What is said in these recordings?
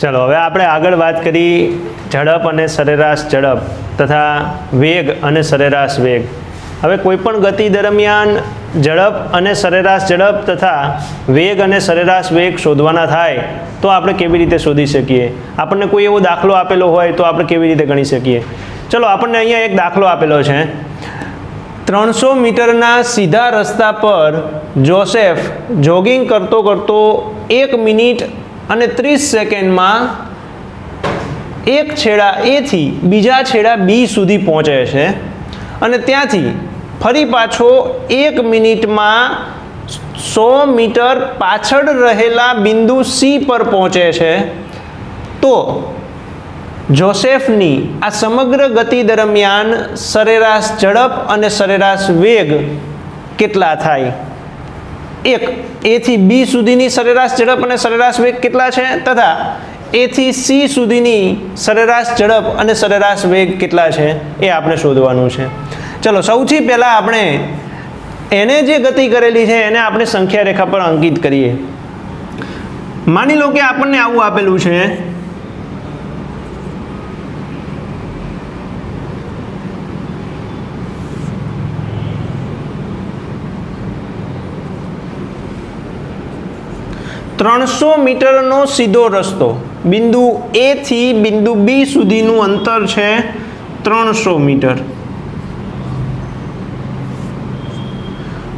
चलो हवे आपणे आगळ बात करी झड़प अने सरेराश झड़प तथा वेग अने सरेराश वेग। हवे कोईपण गति दरमियान झड़प अने सरेराश झड़प तथा वेग अने सरेराश वेग शोधवाना थाय तो आपणे केवी रीते शोधी शकीए। आपणे कोई एवो दाखलो आपेलो होय तो आपणे केवी रीते गणी शकीए। चलो आपणे अहींया एक दाखलो आपेलो छे। 300 मीटरना सीधा रस्ता पर जोसेफ जोगिंग करतो करतो 1 मिनिट અને 30 સેકન્ડમાં એક છેડા એ થી બીજા છેડા બી સુધી પહોંચે છે અને ત્યાંથી ફરી પાછો 1 મિનિટમાં 100 મીટર પાછળ રહેલા બિંદુ સી પર પહોંચે છે તો જોસેફની આ સમગ્ર ગતિ દરમિયાન સરેરાશ ઝડપ અને સરેરાશ વેગ કેટલા થાય। एक ए थी बी सुधीनी सरेराश झड़प अने सरेराश वेग केटला छे तथा ए थी सी सुधीनी सरेराश झड़प अने सरेराश वेग केटला छे ए आपणे शोधवानुं छे। चलो सौथी पहेला आपणे एने जे गति करेली छे एने आपणे संख्या रेखा पर अंकित करीए। मानी लो कि आपणे आवुं आपेलुं छे 300 मीटरनो सीधो रस्तो बिंदु ए थी बिंदु बी सुधीनुं अंतर छे 300 मीटर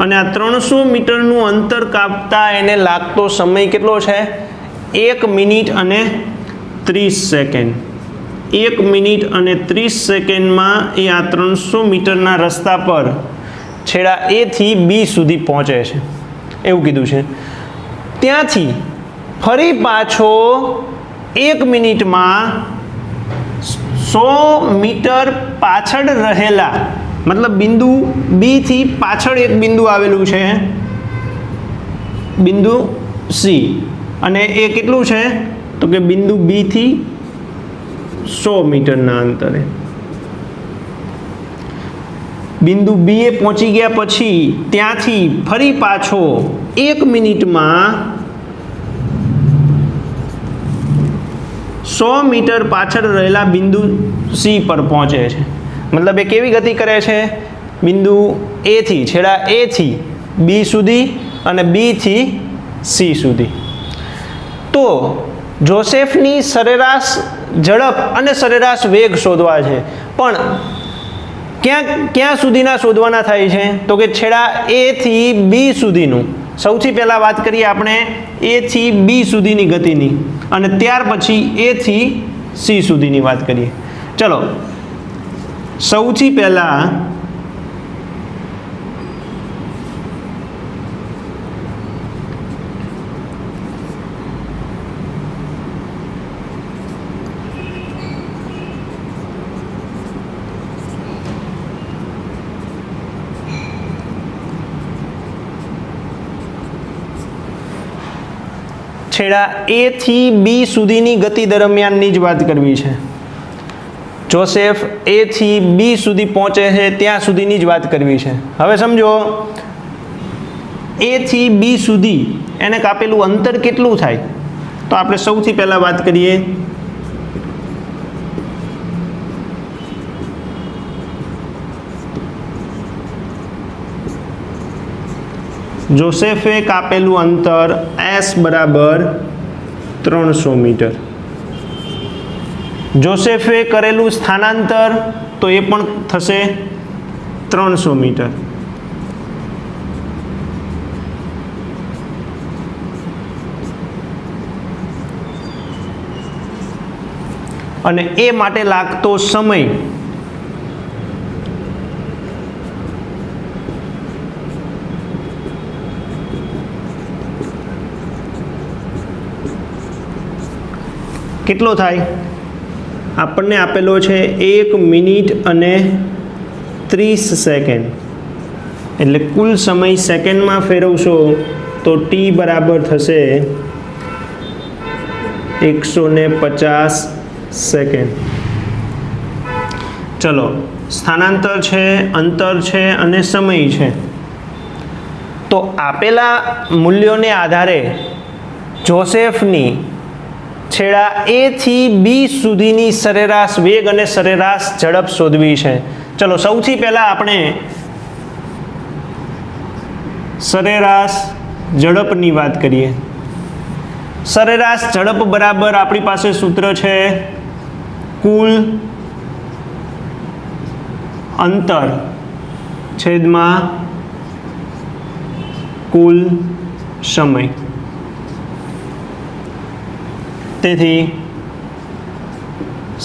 अने आ 300 मीटरनुं अंतर कापता एने लागतो समय केटलो छे 1 मिनिट अने 30 सेकंड। 1 मिनिट अने 30 सेकंड में ए आ 300 मीटरना रस्ता पर छेड़ा ए थी बी सुधी पहोंचे छे एवुं कीधुं छे। त्याथी फरी पाछो 1 मिनिट में 100 मीटर पाछळ रहेला मतलब बिंदु बी थी पाछळ एक बिंदु आवेलुं छे बिंदु सी अने ए केटलुं छे तो के बिंदु बी थी 100 मीटर ना अंतरे बिंदु बी ए पहोंची गया पछी त्यांथी फरी पाछो 1 मिनिट में 100 मीटर पाछळ रहेला बिंदु सी पर पहोंचे छे मतलब ए केवी गति करे छे बिंदु ए थी छेड़ा ए थी बी सुधी अने बी थी सी सुधी। तो जोसेफनी सरेराश झड़प अने सरेराश वेग शोधवा छे पण क्या सुधीना शोधवाना थाय छे तो के छेड़ा ए थी बी सुधीनुं। सौथी पहला बात करिए आपणे ए थी बी सुधीनी गतिनी अने त्यार पछी ए थी सी सुधीनी बात करिए। चलो सौथी पहला छेड़ा ए थी बी सुधीनी गति दरमियाननी ज वात करवी छे। जोसेफ ए थी बी सुधी पहोंचे है त्यां सुधीनी ज वात करवी छे। हवे समझो ए थी बी सुधी एने कापेलुं अंतर केटलुं थाय तो आपणे सौथी पहेला वात करीए जोसेफे कापेलुं अंतर एस बराबर 300 मीटर। जोसेफे करेलुं स्थानांतर तो ये पण थशे 300 मीटर। अने ए माटे लागतो समय केटलो थाय आपने आपेलो छे 1 मिनिट अने 30 सेकंड एटले कुल समय सेकंड में फेरवशो तो टी बराबर थशे 150 सेकंड। चलो स्थानांतर छे अंतर छे अने समय छे तो आपेला मूल्यों ने आधारे जोसेफनी છેડા એ થી બી સુધીની સરેરાશ વેગ અને સરેરાશ ઝડપ શોધવી છે. ચલો સૌથી પહેલા આપણે સરેરાશ ઝડપની વાત કરીએ. સરેરાશ ઝડપ બરાબર આપણી પાસે સૂત્ર છે કુલ અંતર છેદમાં કુલ સમય. તેથી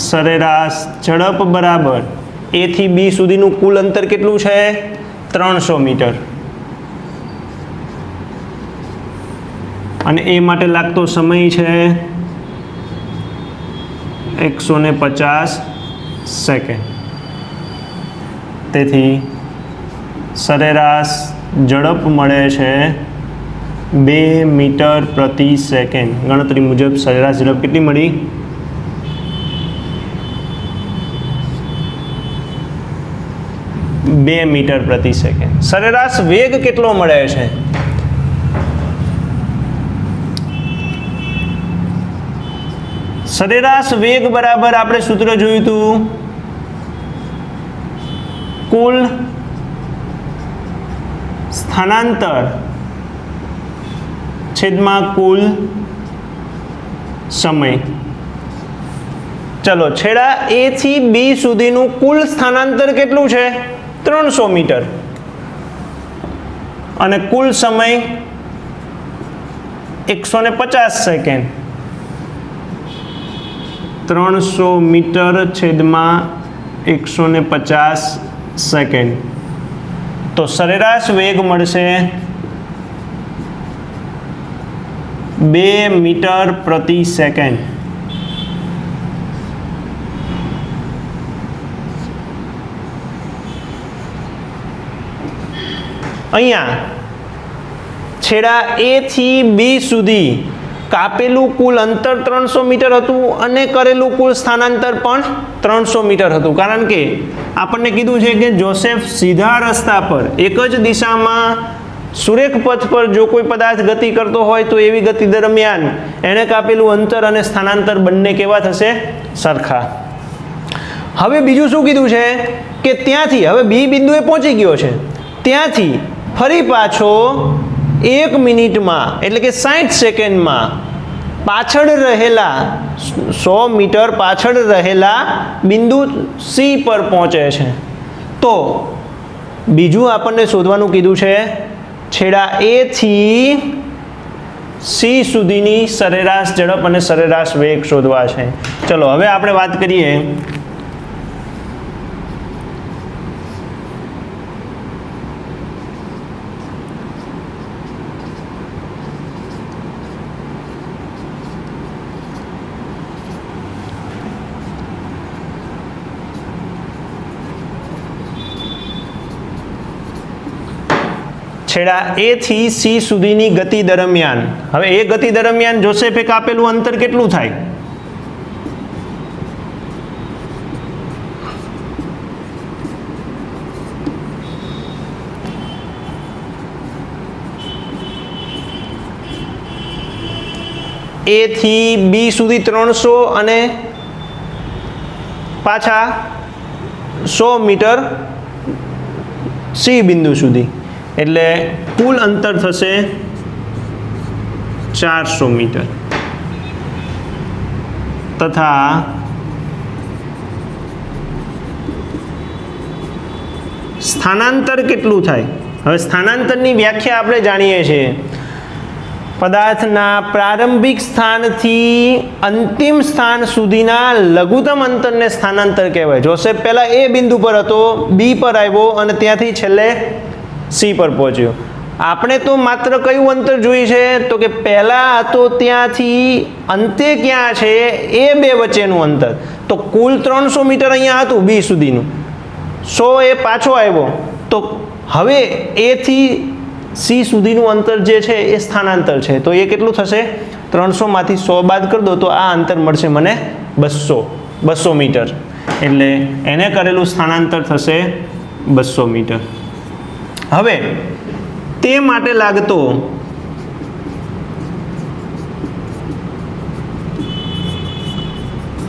સરેરાશ ઝડપ બરાબર એ થી બી સુધીનું કુલ અંતર કેટલું છે? 300 મીટર. અને એ માટે લાગતો સમય છે 150 સેકન્ડ. તેથી સરેરાશ ઝડપ મળે છે 2 મીટર પ્રતિ સેકન્ડ. ગણતરી મુજબ સરેરાશ ઝડપ કેટલી મળી? 2 મીટર પ્રતિ સેકન્ડ. સરેરાશ વેગ કેટલો મળે છે? સરેરાશ વેગ બરાબર આપણે સૂત્ર જોયું હતું કુલ સ્થાનાંતર છેદમાં કુલ સમય. ચલો છેડા એ થી બી સુધીનું કુલ સ્થાનાંતર કેટલું છે? 300 મીટર. અને કુલ સમય 150 સેકન્ડ. 300 મીટર છેદમાં 150 સેકન્ડ. તો સરેરાશ વેગ મળશે 2 મીટર પ્રતિ સેકન્ડ. અહીંયા છેડા એ થી બી સુધી કાપેલું કુલ અંતર 300 મીટર હતું અને કરેલું કુલ સ્થાનાંતર પણ 300 મીટર હતું. કારણ કે આપણને કીધું છે કે જોસેફ સીધા રસ્તા પર એક જ દિશામાં સુરેખ પથ પર જો કોઈ પદાર્થ ગતિ કરતો હોય તો એવી ગતિ દરમિયાન એણે કાપેલું અંતર અને સ્થાનાંતર બંને કેવા થશે? સરખા. હવે બીજું શું કીધું છે કે ત્યાંથી હવે બી બિંદુએ પહોંચી ગયો છે, ત્યાંથી ફરી પાછો 1 મિનિટમાં એટલે કે 60 સેકન્ડમાં પાછળ રહેલા 100 મીટર પાછળ રહેલા બિંદુ સી પર પહોંચે છે. તો બીજું આપણને શોધવાનું કીધું છે છેડા એ થી સી સુધીની સરેરાશ ઝડપ અને સરેરાશ વેગ શોધવા છે. ચલો હવે આપણે વાત કરીએ છેડા એ થી સી સુધીની ગતિ દરમિયાન. હવે એ ગતિ દરમિયાન જોસેફે કાપેલું અંતર કેટલું થાય? એ થી બી સુધી 300 અને પાછા 100 મીટર સી બિંદુ સુધી, એટલે કુલ અંતર થશે 400 મીટર. તથા સ્થાનાંતર કેટલું થાય? હવે સ્થાનાંતરની વ્યાખ્યા આપણે જાણીએ છીએ પદાર્થના પ્રારંભિક સ્થાનથી અંતિમ સ્થાન સુધીના લઘુત્તમ અંતરને સ્થાનાંતર કહેવાય. જોસેફ પહેલા એ બિંદુ પર હતો, બી પર આવ્યો અને ત્યાંથી છેલ્લે સી પર પહોંચ્યો. આપણે તો માત્ર કયું અંતર જોઈએ છે તો કે પહેલા હતો ત્યાંથી અંતે ક્યાં છે એ બે વચ્ચેનું અંતર. તો કુલ 300 મીટર અહીંયા હતું બી સુધીનું, 100 એ પાછો આવ્યો, તો હવે એ થી સી સુધીનું અંતર જે છે એ સ્થાનાંતર છે. તો એ કેટલું થશે? 300 માંથી 100 બાદ કરી દો તો આ અંતર મળશે મને 200 મીટર. એટલે એને કરેલું સ્થાનાંતર થશે 200 મીટર. હવે તે માટે લાગતો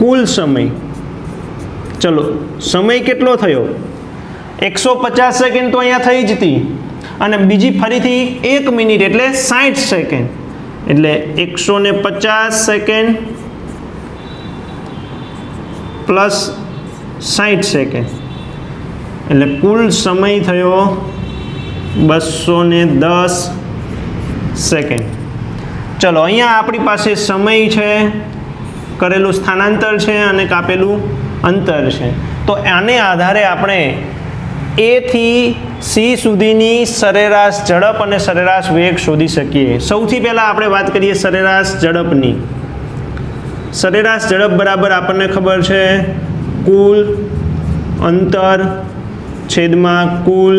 કુલ સમય, ચલો સમય કેટલો થયો 150 સેકન્ડ તો અહીંયા થઈ જ હતી, અને બીજી ફરીથી 1 મિનિટ એટલે 60 સેકન્ડ, એટલે 150 સેકન્ડ પ્લસ 60 સેકન્ડ, એટલે કુલ સમય થયો 210 સેકન્ડ. ચલો અહીંયા આપણી પાસે સમય છે, કરેલું સ્થાનાંતર છે અને કાપેલું અંતર છે. તો આને આધારે આપણે એ થી સી સુધીની સરેરાશ ઝડપ અને સરેરાશ વેગ શોધી શકીએ. સૌથી પહેલાં આપણે વાત કરીએ સરેરાશ ઝડપની. સરેરાશ ઝડપ બરાબર આપણને ખબર છે કુલ અંતર છેદમાં કુલ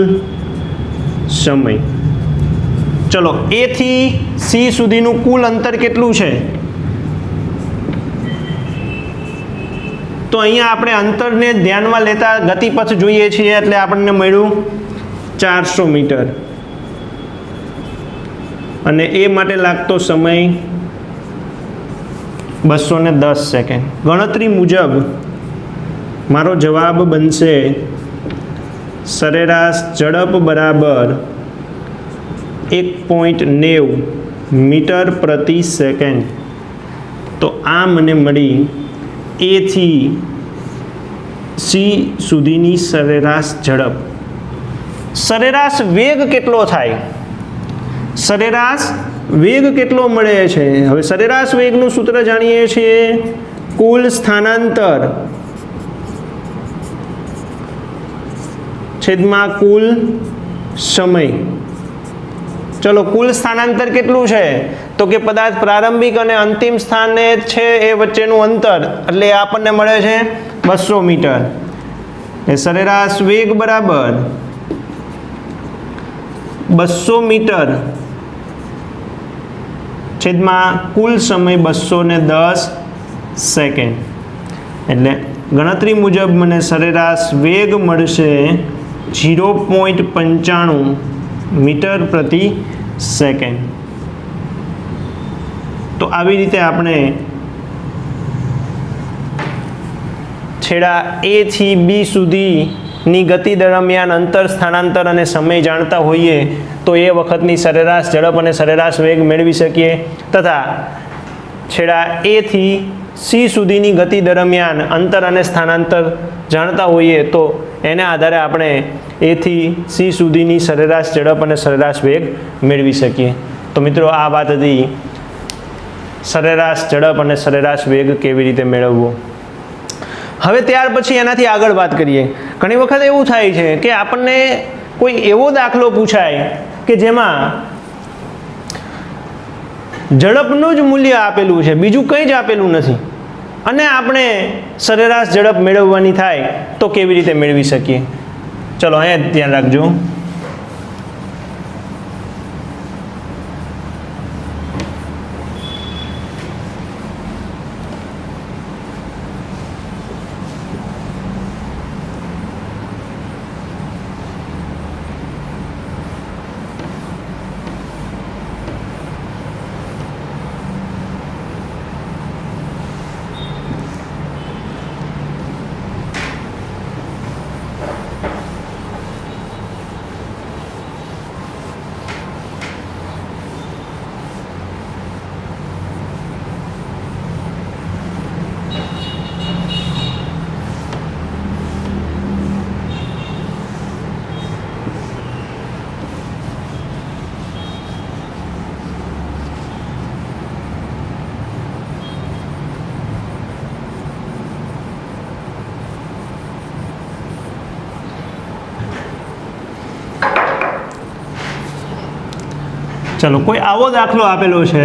સમય. ચલો એ થી સી સુધીનું કુલ અંતર કેટલું છે? તો અહીંયા આપણે અંતરને ધ્યાનમાં લેતા ગતિપથ જોઈએ છીએ, એટલે આપણને મળ્યું 400 મીટર, અને એ માટે લાગતો સમય 210 સેકન્ડ. ગણતરી મુજબ મારો જવાબ બનશે સરેરાશ ઝડપ બરાબર 1.90 મીટર પ્રતિ સેકન્ડ. તો આ મને મળી એ થી સી સુધીની સરેરાશ ઝડપ. સરેરાશ વેગ કેટલો થાય? સરેરાશ વેગ કેટલો મળે છે? હવે સરેરાશ વેગનું સૂત્ર જાણીએ છીએ, કુલ સ્થાનાંતર છેદમાં કુલ સમય. ચલો કુલ સ્થાનાંતર કેટલું છે? તો કે પદાર્થ પ્રારંભિક અને અંતિમ સ્થાને છે એ વચ્ચેનું અંતર, એટલે આપણને મળે છે 200 મીટર. એ સરેરાશ વેગ બરાબર 200 મીટર છેદમાં કુલ સમય 210 સેકન્ડ. એટલે ગણતરી મુજબ મને સરેરાશ વેગ મળશે 0.95 મીટર પ્રતિ સેકન્ડ. તો આવી રીતે આપણે છેડા એ થી બી સુધીની ગતિ દરમિયાન અંતર, સ્થાનાંતર અને સમય જાણતા હોઈએ તો એ વખતની સરેરાશ ઝડપ અને સરેરાશ વેગ મેળવી શકીએ, તથા છેડા એ થી સી સુધીની ગતિ દરમિયાન અંતર અને સ્થાનાંતર જાણતા હોઈએ તો એના આધારે આપણે એ થી સી સુધીની સરેરાશ ઝડપ અને સરેરાશ વેગ મેળવી શકીએ. તો મિત્રો આ વાત હતી સરેરાશ ઝડપ અને સરેરાશ વેગ કેવી રીતે મેળવવો. હવે ત્યાર પછી એનાથી આગળ વાત કરીએ. ઘણી વખત એવું થાય છે કે આપણને કોઈ એવો દાખલો પૂછાય કે જેમાં ઝડપનું જ મૂલ્ય આપેલું છે, બીજું કંઈ જ આપેલું નથી, અને આપણે સરેરાશ ઝડપ મેળવવાની થાય તો કેવી રીતે મેળવી શકીએ? ચલો અહીંયા ધ્યાન રાખજો. ચલો કોઈ આવો દાખલો આપેલો છે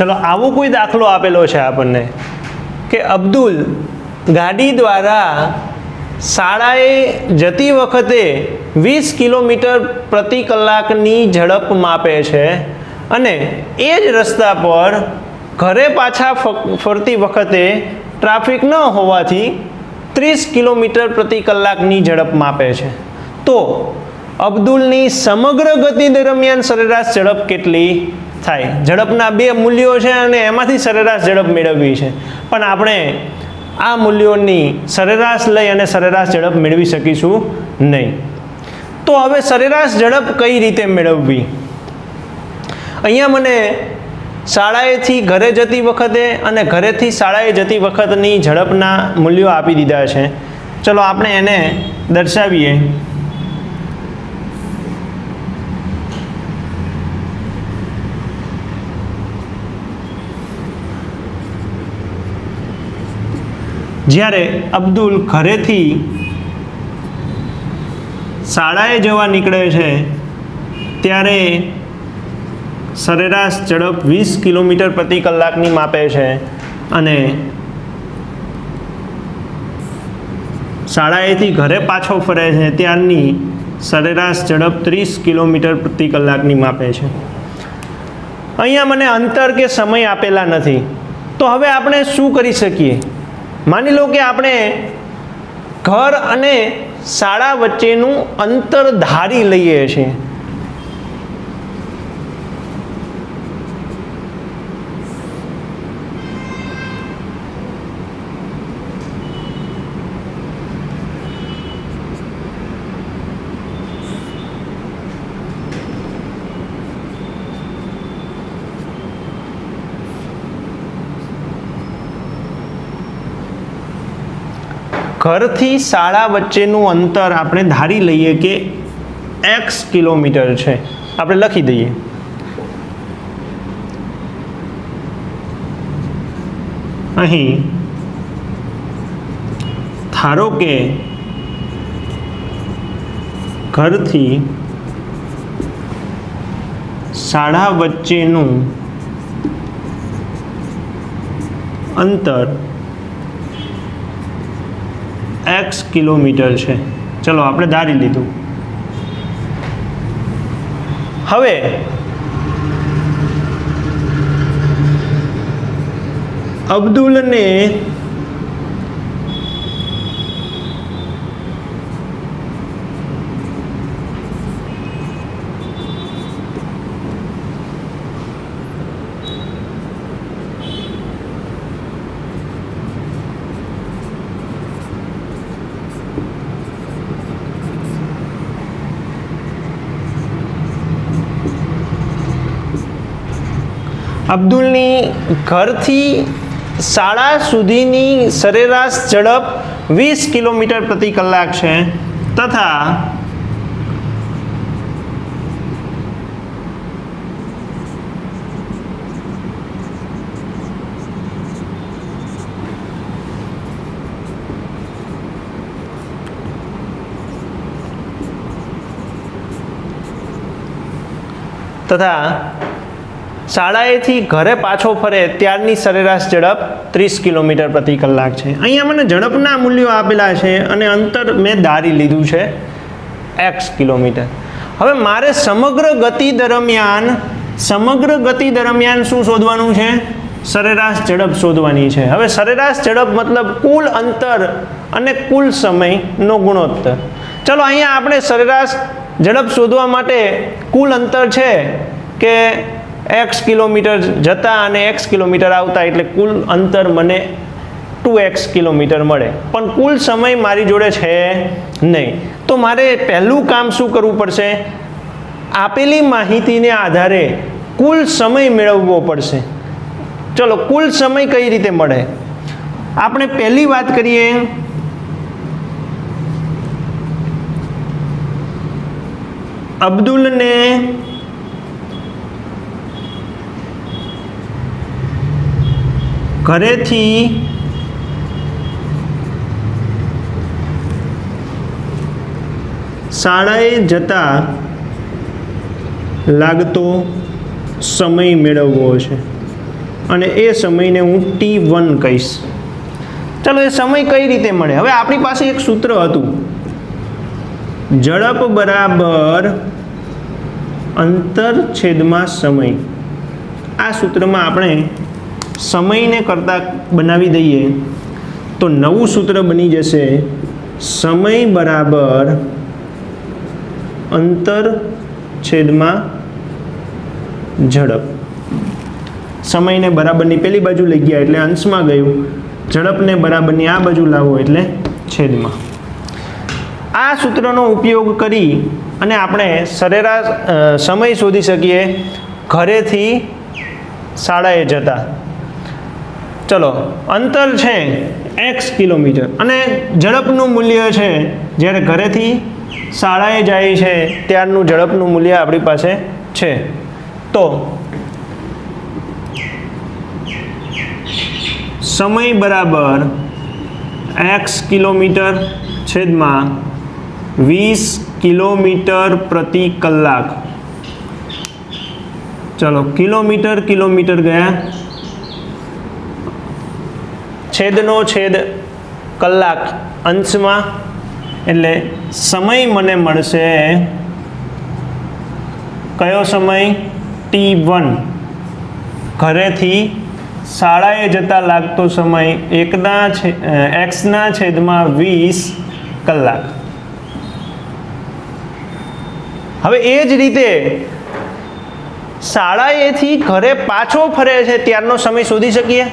चलो आवो कोई दाखलो आपेलो है आपने कि अब्दुल गाड़ी द्वारा शाळाए जती वखते 20 किलोमीटर प्रति कलाकनी झड़प मापे छे अने ए ज रस्ता पर घरे पाछा फरती वखते ट्राफिक न होवाथी 30 किलोमीटर प्रति कलाकनी झड़प मापे छे। तो अब्दुलनी समग्र गति दरमियान सरेराश झड़प केटली थाय? झड़पना बे मूल्यों छे अने एमांथी सरेराश झड़प मेळववी छे, पण आपणे आ मूल्योनी सरेराश लई अने सरेराश झड़प मेळवी शकीशुं नहीं। तो हवे सरेराश झड़प कई रीते मेळववी? अहींया मने शाळाएथी घरे जती वखते अने घरेथी शाळाए जती वखतनी झड़पना मूल्यों आपी दीधा छे। चलो आपणे एने दर्शावीए। જ્યારે અબ્દુલ ઘરેથી શાળાએ જવા નીકળે છે ત્યારે સરેરાશ ઝડપ 20 કિલોમીટર પ્રતિ કલાકની માપે છે અને શાળાએથી ઘરે પાછો ફરે છે ત્યારની સરેરાશ ઝડપ 30 કિલોમીટર પ્રતિ કલાકની માપે છે। અહીંયા મને અંતર કે સમય આપેલા નથી, તો હવે આપણે શું કરી શકીએ? માની લો કે આપણે ઘર અને શાળા વચ્ચેનું અંતર ધારી લઈએ છીએ। ઘરથી શાળા વચ્ચેનું અંતર આપણે ધારી લઈએ કે x કિલોમીટર છે, આપણે લખી દઈએ। અહીં ધારો કે ઘરથી શાળા વચ્ચેનું અંતર x કિલોમીટર છે। ચલો આપણે ધારી લીધું। હવે અબ્દુલને અબ્દુલની ઘરથી શાળા સુધીની સરેરાશ ઝડપ 20 કિલોમીટર પ્રતિ કલાક છે તથા શાળાએથી ઘરે પાછો ફરે ત્યારની સરેરાશ ઝડપ 30 કિલોમીટર પ્રતિ કલાક છે। અહીંયા મને ઝડપના મૂલ્યો આપેલા છે અને અંતર મેં ધારી લીધું છે x કિલોમીટર। હવે મારે સમગ્ર ગતિ દરમિયાન શું શોધવાનું છે? સરેરાશ ઝડપ શોધવાની છે। હવે સરેરાશ ઝડપ મતલબ કુલ અંતર અને કુલ સમયનો ગુણોત્તર। ચલો અહીંયા આપણે સરેરાશ ઝડપ શોધવા માટે કુલ અંતર છે કે x કિલોમીટર જતા અને x કિલોમીટર આવતા, એટલે કુલ અંતર મને 2x કિલોમીટર મળે, પણ કુલ સમય મારી જોડે છે નહીં। તો મારે પહેલું કામ શું કરવું પડશે? આપેલી માહિતીને આધારે કુલ સમય મેળવવો પડશે। ચલો કુલ સમય કઈ રીતે મળે? આપણે પહેલી વાત કરીએ અબ્દુલને ઘરેથી શાળાએ જતા લાગતો સમય મેળવવો છે। અને એ સમયને હું T1 કહીશ. ચલો એ સમય કઈ રીતે મળે? હવે આપણી પાસે એક સૂત્ર હતું, ઝડપ બરાબર અંતર છેદમાં સમય. આ સૂત્રમાં આપણે સમયને કરતા બનાવી દઈએ તો નવું સૂત્ર બની જશે સમય બરાબર અંતર છેદમાં ઝડપ. સમયને બરાબરની પેલી બાજુ લઈ ગયા એટલે અંશમાં ગયું, ઝડપને બરાબરની આ બાજુ લાવો એટલે છેદમાં. આ સૂત્રનો ઉપયોગ કરી અને આપણે સરેરાશ સમય શોધી શકીએ ઘરેથી શાળાએ જતા. ચલો, અંતર છે x કિલોમીટર અને ઝડપનું મૂલ્ય છે જ્યારે ઘરેથી શાળાએ જાય છે ત્યારનું ઝડપનું મૂલ્ય આપણી પાસે છે. તો સમય બરાબર x કિલોમીટર છેદમાં 20 કિલોમીટર પ્રતિ કલાક. ચલો, કિલોમીટર કિલોમીટર ગયા, છેદનો છેદ કલાક અંશમાં, એટલે સમય મને મળશે કયો સમય? T1. ઘરેથી શાળાએ જતા લાગતો સમય x/20 કલાક. હવે એ જ રીતે શાળાએથી ઘરે પાછો ફરે છે ત્યારનો સમય શોધી શકીએ.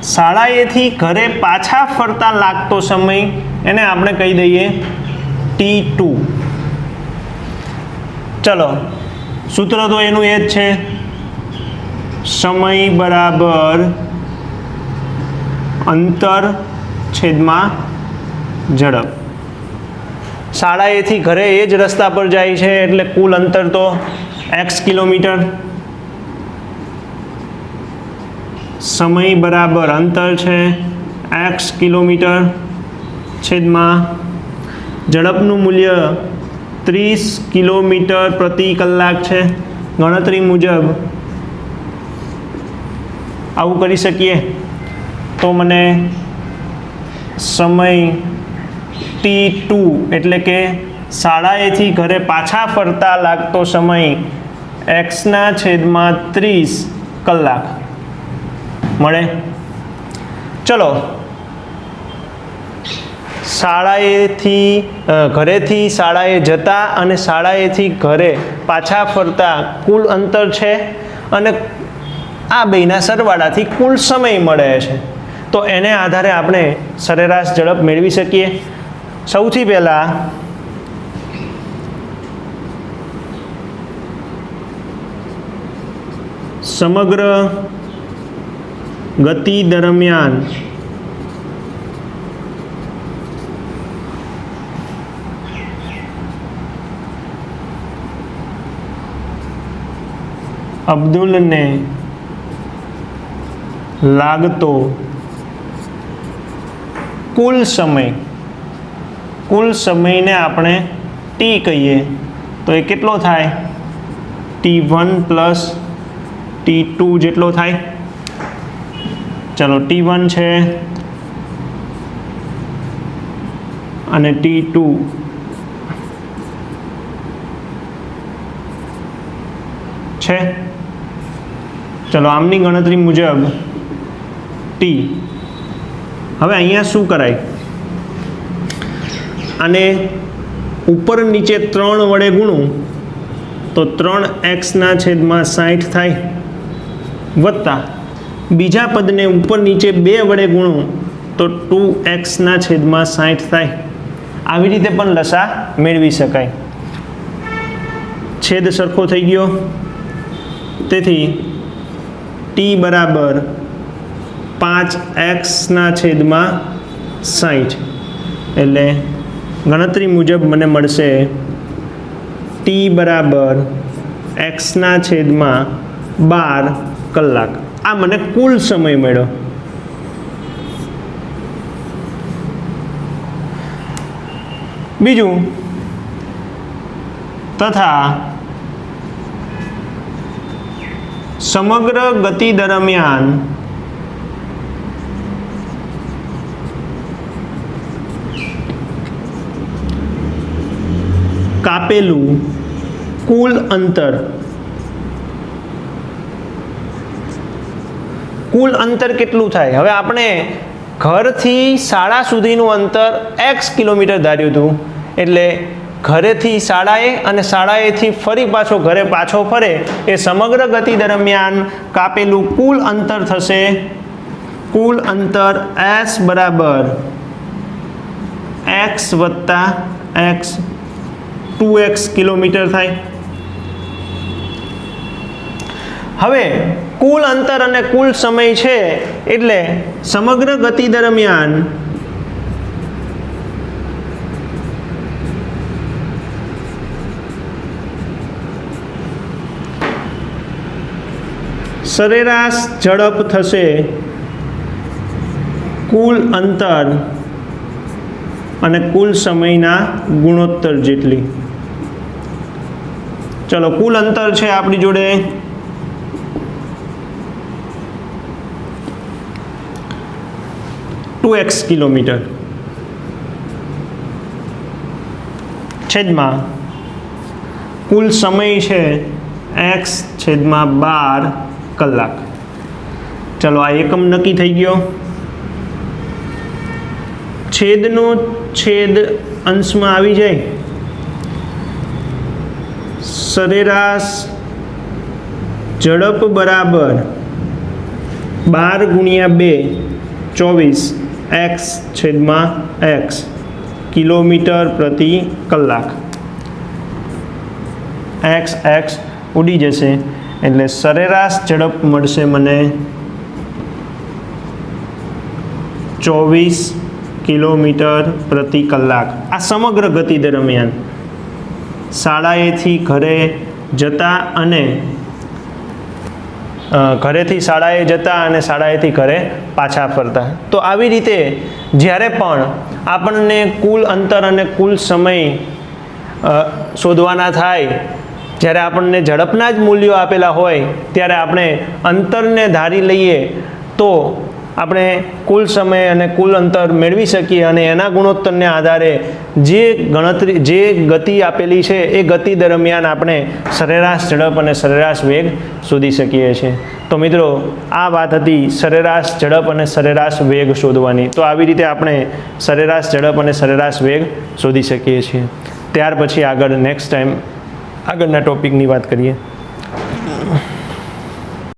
શાળાએથી ઘરે પાછા ફરતા લાગતો સમય એને આપણે કહી દઈએ T2. ચલો, સૂત્ર તો એનું એ જ છે, સમય બરાબર અંતર છેદમાં ઝડપ. શાળાએથી ઘરે એ જ રસ્તા પર જાય છે એટલે કુલ અંતર તો x કિલોમીટર. સમય બરાબર અંતર છે x કિલોમીટર છેદમાં ઝડપનું મૂલ્ય 30 કિલોમીટર પ્રતિ કલાક છે. ગણતરી મુજબ આવું કરી શકીએ તો મને સમય T2 એટલે કે શાળાએથી ઘરે પાછા ફરતા લાગતો સમય x/30 કલાક મળે. ચલો, ઘરેથી શાળાએ જતા અને શાળાએથી ઘરે પાછા ફરતા કુલ અંતર છે અને આ બેના સરવાળાથી કુલ સમય મળે છે. તો એને આધારે આપણે સરેરાશ ઝડપ મેળવી શકીએ. સૌથી પહેલાં સમગ્ર ગતિ દરમિયાન અબ્દુલને લાગતો કુલ સમયને આપણે T કહીએ તો એ કેટલો થાય? T1 પ્લસ T2 જેટલો થાય. ચલો, T1 છે અને T2 છે. ચલો, આમની ગણતરી મુજબ T. હવે અહીંયા શું કરાય? આને ઉપર નીચે 3 વડે ગુણું તો 3x/60 થાય, વત્તા બીજા પદને ઉપર નીચે 2 વડે ગુણો તો 2x/60 થાય. આવી રીતે પણ લસા મેળવી શકાય. છેદ સરખો થઈ ગયો, તેથી T બરાબર 5x/60 60 એટલે ગણતરી મુજબ મને મળશે ટી બરાબર એક્સના છેદમાં 12 કલાક. આ મને કુલ સમય મળ્યો. બીજું, તથા સમગ્ર ગતિ દરમિયાન કાપેલું કુલ અંતર કેટલું થાય? હવે આપણે ઘરથી શાળા સુધીનું અંતર x કિલોમીટર ધાર્યું હતું, એટલે ઘરેથી શાળાએ અને શાળાએથી ફરી પાછો ઘરે પાછો ફરે એ સમગ્ર ગતિ દરમિયાન કાપેલું કુલ અંતર થશે. કુલ અંતર s બરાબર x વત્તા x 2x કિલોમીટર થાય. હવે કુલ અંતર અને કુલ સમય છે એટલે સમગ્ર ગતિ દરમિયાન સરેરાશ ઝડપ થશે કુલ અંતર અને કુલ સમયના ગુણોત્તર જેટલી. ચલો, કુલ અંતર છે આપણી જોડે 2x કિલોમીટર છેદમાં કુલ સમય છે x છેદમાં 12 કલાક. ચલો, આ એકમ નક્કી થઈ ગયો. છેદનો છેદ અંશમાં આવી જાય. સરેરાશ ઝડપ બરાબર 12 ગુણ્યા 2 24 x છેદમાં x કિલોમીટર પ્રતિ કલાક. x ઉડી જશે એટલે સરેરાશ ઝડપ મળશે મને 24 કિલોમીટર પ્રતિ કલાક. આ સમગ્ર ગતિ દરમિયાન શાળાએથી ઘરે જતા અને ઘરેથી શાળાએ જતા અને શાળાએથી ઘરે પાછા ફરતા. તો આવી રીતે જ્યારે પણ આપણને કુલ અંતર અને કુલ સમય શોધવાના થાય, જ્યારે આપણને ઝડપના જ મૂલ્યો આપેલા હોય ત્યારે આપણે અંતરને ધારી લઈએ તો આપણે કુલ સમય અને કુલ અંતર મેળવી શકીએ અને એના ગુણોત્તરને આધારે જે ગતિ આપેલી છે એ ગતિ દરમિયાન આપણે સરેરાશ ઝડપ અને સરેરાશ વેગ શોધી શકીએ છીએ. તો મિત્રો, આ વાત હતી સરેરાશ ઝડપ અને સરેરાશ વેગ શોધવાની. તો આવી રીતે આપણે સરેરાશ ઝડપ અને સરેરાશ વેગ શોધી શકીએ છીએ. ત્યાર પછી આગળ નેક્સ્ટ ટાઈમ આગળના ટોપિકની વાત કરીએ.